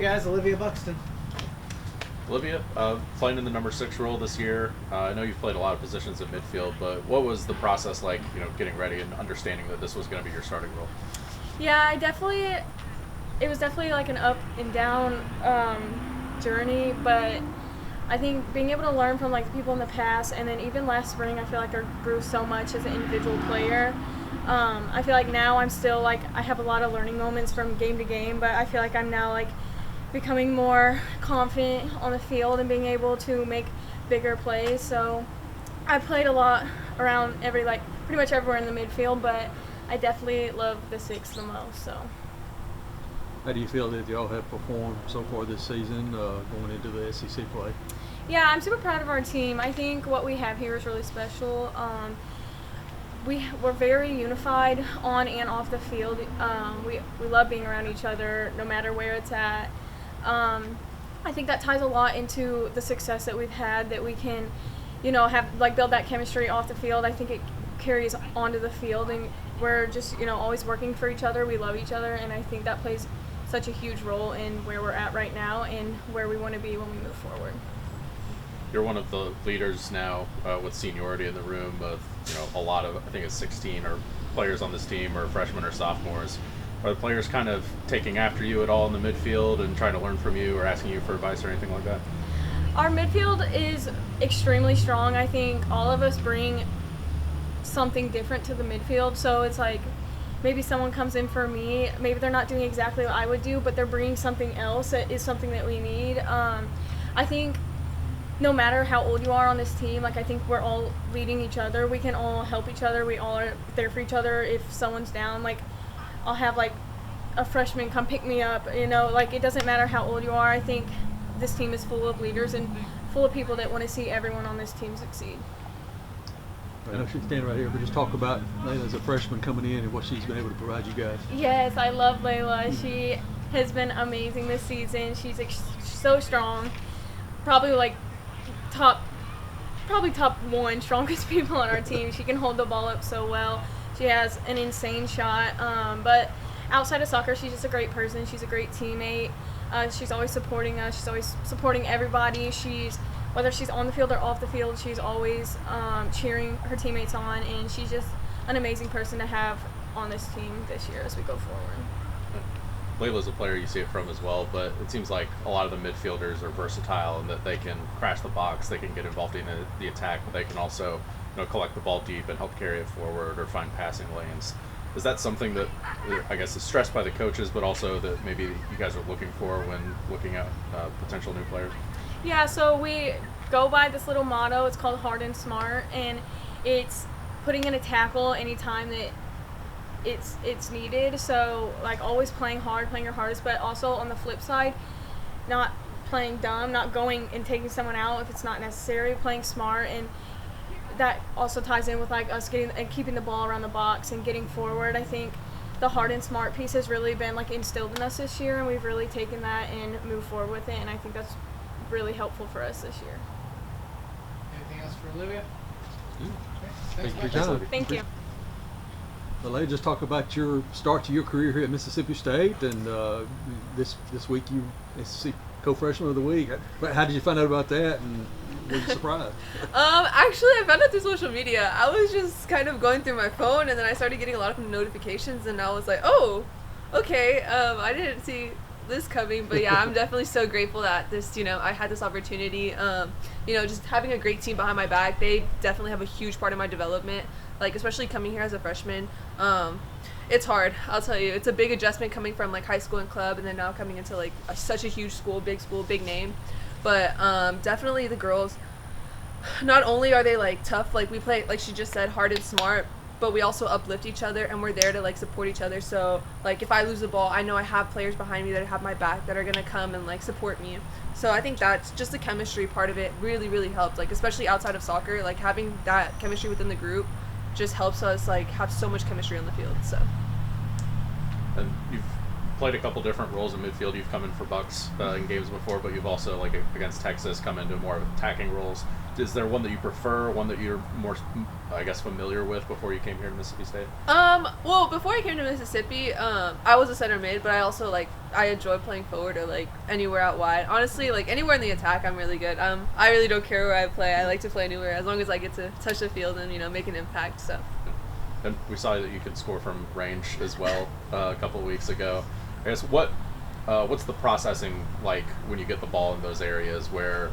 guys, Olivia Buxton. Olivia, playing in the number 6 role this year. I know you've played a lot of positions in midfield, but what was the process like, getting ready and understanding that this was going to be your starting role? Yeah, it was definitely like an up and down journey, but I think being able to learn from like the people in the past, and then even last spring, I feel like I grew so much as an individual player. I feel like now I'm still like, I have a lot of learning moments from game to game, but I feel like I'm now like becoming more confident on the field and being able to make bigger plays. So I played a lot around pretty much everywhere in the midfield, but I definitely love the 6 the most. So how do you feel that y'all have performed so far this season going into the SEC play? Yeah, I'm super proud of our team. I think what we have here is really special. We're very unified on and off the field. We love being around each other no matter where it's at. I think that ties a lot into the success that we've had, that we can, have build that chemistry off the field. I think it carries onto the field, and we're just, always working for each other. We love each other, and I think that plays such a huge role in where we're at right now and where we want to be when we move forward. You're one of the leaders now with seniority in the room of, a lot of, I think it's 16 or players on this team or freshmen or sophomores. Are the players kind of taking after you at all in the midfield and trying to learn from you or asking you for advice or anything like that? Our midfield is extremely strong. I think all of us bring something different to the midfield. So it's like maybe someone comes in for me, maybe they're not doing exactly what I would do, but they're bringing something else that is something that we need. I think no matter how old you are on this team, I think we're all leading each other. We can all help each other. We all are there for each other. If someone's down, I'll have a freshman come pick me up, it doesn't matter how old you are. I think this team is full of leaders and full of people that want to see everyone on this team succeed. I know she's standing right here, but just talk about Layla as a freshman coming in and what she's been able to provide you guys. Yes, I love Layla. She has been amazing this season. She's so strong. Probably top 1 strongest people on our team. She can hold the ball up so well. She has an insane shot. But outside of soccer, she's just a great person. She's a great teammate. She's always supporting us. She's always supporting everybody. Whether she's on the field or off the field, she's always cheering her teammates on, and she's just an amazing person to have on this team this year as we go forward. Layla's a player you see it from as well, but it seems like a lot of the midfielders are versatile in that they can crash the box, they can get involved in the attack, but they can also collect the ball deep and help carry it forward or find passing lanes. Is that something that I guess is stressed by the coaches, but also that maybe you guys are looking for when looking at potential new players? Yeah, so we go by this little motto. It's called hard and smart, and it's putting in a tackle anytime that it's needed. So always playing hard, playing your hardest, but also on the flip side, not playing dumb, not going and taking someone out if it's not necessary, playing smart. And that also ties in with us getting and keeping the ball around the box and getting forward. I think the hard and smart piece has really been instilled in us this year, and we've really taken that and moved forward with it, and I think that's really helpful for us this year. Anything else for Olivia? Okay. Thanks Thank you, John. Thank you. Well, Leigh, just talk about your start to your career here at Mississippi State, and this week you SEC co-freshman of the week. How did you find out about that, and were you surprised? Actually, I found out through social media. I was just kind of going through my phone, and then I started getting a lot of notifications, and I was like, oh, okay. I didn't see this coming, but yeah, I'm definitely so grateful that this, I had this opportunity. Just having a great team behind my back, they definitely have a huge part of my development. Especially coming here as a freshman, it's hard. I'll tell you, it's a big adjustment coming from high school and club, and then now coming into such a huge school, big name. But definitely the girls, not only are they tough, we play, she just said, hard and smart, but we also uplift each other, and we're there to support each other. So if I lose the ball, I know I have players behind me that have my back that are gonna come and support me. So I think that's just the chemistry part of it really helped, especially outside of soccer, having that chemistry within the group just helps us have so much chemistry on the field. So And you've played a couple different roles in midfield. You've come in for Bucks in games before, but you've also, like against Texas, come into more of attacking roles. Is there one that you prefer, one that you're more, I guess, familiar with before you came here to Mississippi State? Well, before I came to Mississippi, I was a center mid, but I also I enjoy playing forward or anywhere out wide. Honestly, anywhere in the attack, I'm really good. I really don't care where I play. I like to play anywhere as long as I get to touch the field and make an impact. So. And we saw that you could score from range as well a couple of weeks ago. I guess what's the processing like when you get the ball in those areas where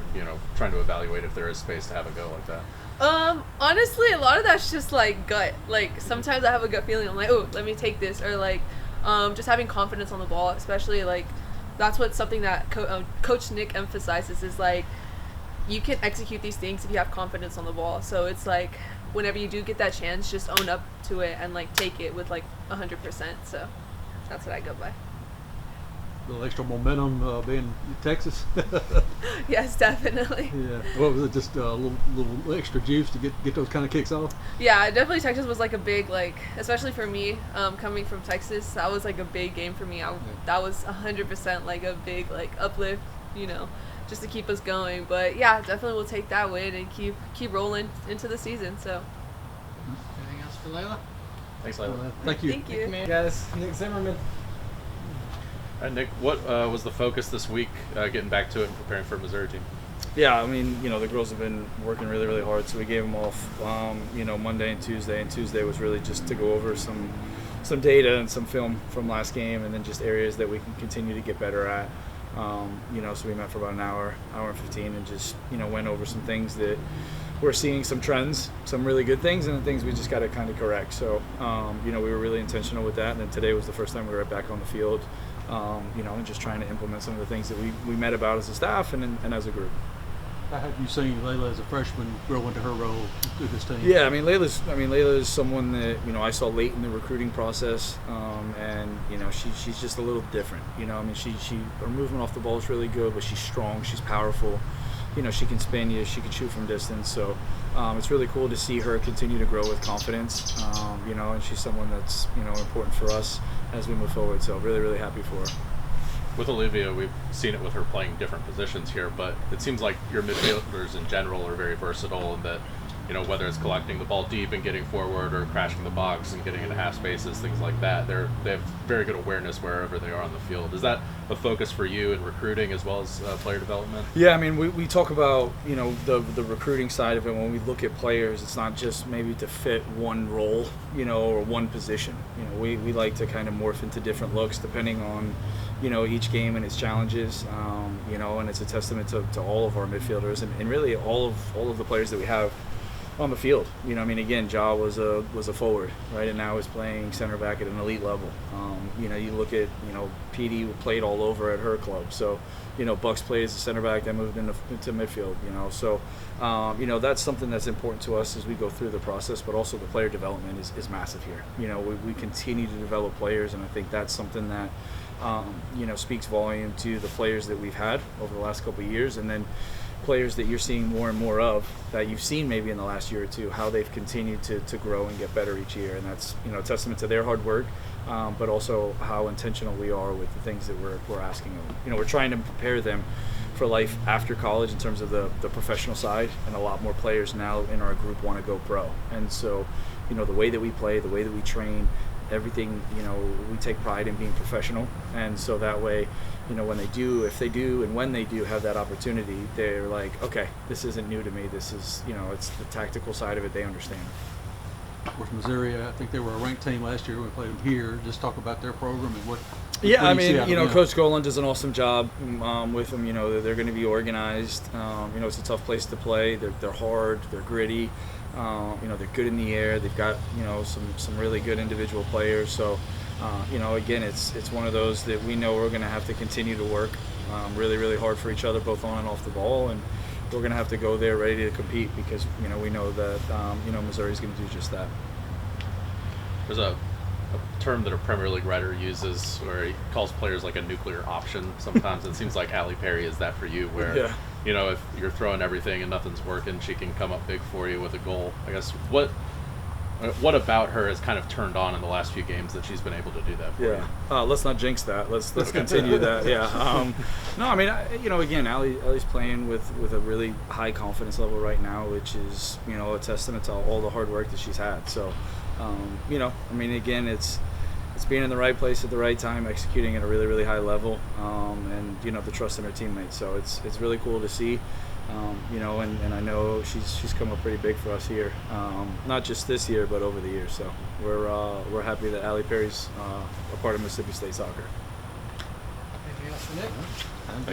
trying to evaluate if there is space to have a go like that? Honestly, a lot of that's just gut. Sometimes I have a gut feeling. I'm like, oh, let me take this, or just having confidence on the ball, especially that's what's something that Coach Nick emphasizes is you can execute these things if you have confidence on the ball. So it's whenever you do get that chance, just own up to it and take it with 100%. So that's what I go by. A little extra momentum being in Texas. Yes, definitely. Yeah. What was it? Just a little extra juice to get those kind of kicks off. Yeah, definitely. Texas was a big especially for me coming from Texas. That was a big game for me. That was 100% a big uplift. Just to keep us going. But yeah, definitely we'll take that win and keep rolling into the season. So. Anything else for Layla? Thanks, Layla. Thank you. Thank you. Hey guys, Nick Zimmerman. Nick, what was the focus this week, getting back to it and preparing for a Missouri team? Yeah, I mean, the girls have been working really, really hard, so we gave them off, Monday and Tuesday was really just to go over some data and some film from last game, and then just areas that we can continue to get better at. So we met for about an hour and 15, and just, went over some things that we're seeing, some trends, some really good things, and then things we just got to kind of correct. So, we were really intentional with that, and then today was the first time we were back on the field, and just trying to implement some of the things that we met about as a staff and as a group. How have you seen Layla as a freshman grow into her role through this team? Yeah, Layla is someone that I saw late in the recruiting process, and she's just a little different. Her movement off the ball is really good, but she's strong, she's powerful. She can spin you, she can shoot from distance. So it's really cool to see her continue to grow with confidence. And she's someone that's important for us as we move forward. So really, really happy for her. With Olivia, we've seen it with her playing different positions here, but it seems like your midfielders in general are very versatile in that, whether it's collecting the ball deep and getting forward or crashing the box and getting into half spaces, things like that, they have very good awareness wherever they are on the field. Is that a focus for you in recruiting as well as player development? Yeah, I mean, we talk about, the recruiting side of it. When we look at players, it's not just maybe to fit one role, or one position. We like to kind of morph into different looks depending on, each game and its challenges, and it's a testament to all of our midfielders and really all of the players that we have on the field. Again, Ja was a forward, right, and now is playing center back at an elite level. You look at, PD played all over at her club, so Bucks played as a center back, then moved into midfield. So that's something that's important to us as we go through the process, but also the player development is massive here. We continue to develop players, and I think that's something that speaks volume to the players that we've had over the last couple of years, and then players that you're seeing more and more of that you've seen maybe in the last year or two, how they've continued to grow and get better each year. And that's a testament to their hard work, but also how intentional we are with the things that we're asking of them. We're trying to prepare them for life after college in terms of the professional side, and a lot more players now in our group want to go pro. And so the way that we play, the way that we train, everything, we take pride in being professional. And so that way, when they do, if they do, and when they do have that opportunity, they're like, okay, this isn't new to me. This is, it's the tactical side of it. They understand. Of course, Missouri, I think they were a ranked team last year when we played them here. Just talk about their program and what. Yeah, what do you see out of them? Coach Golan does an awesome job with them. They're going to be organized. It's a tough place to play. They're hard. They're gritty. They're good in the air. They've got some really good individual players. So again, it's one of those that we know we're going to have to continue to work really, really hard for each other, both on and off the ball, and we're going to have to go there ready to compete because we know that Missouri's going to do just that. There's a term that a Premier League writer uses where he calls players like a nuclear option. Sometimes it seems like Allie Perry is that for you, where if you're throwing everything and nothing's working, she can come up big for you with a goal. I guess what What about her has kind of turned on in the last few games that she's been able to do that for you? Let's not jinx that. Let's continue that. Yeah. No, I mean, again, Allie's playing with a really high confidence level right now, which is, a testament to all the hard work that she's had. So, I mean, again, it's being in the right place at the right time, executing at a really, really high level, and the trust in her teammates. So it's really cool to see. And I know she's come up pretty big for us here, not just this year, but over the years. So we're happy that Allie Perry's a part of Mississippi State soccer. Anything else for Nick?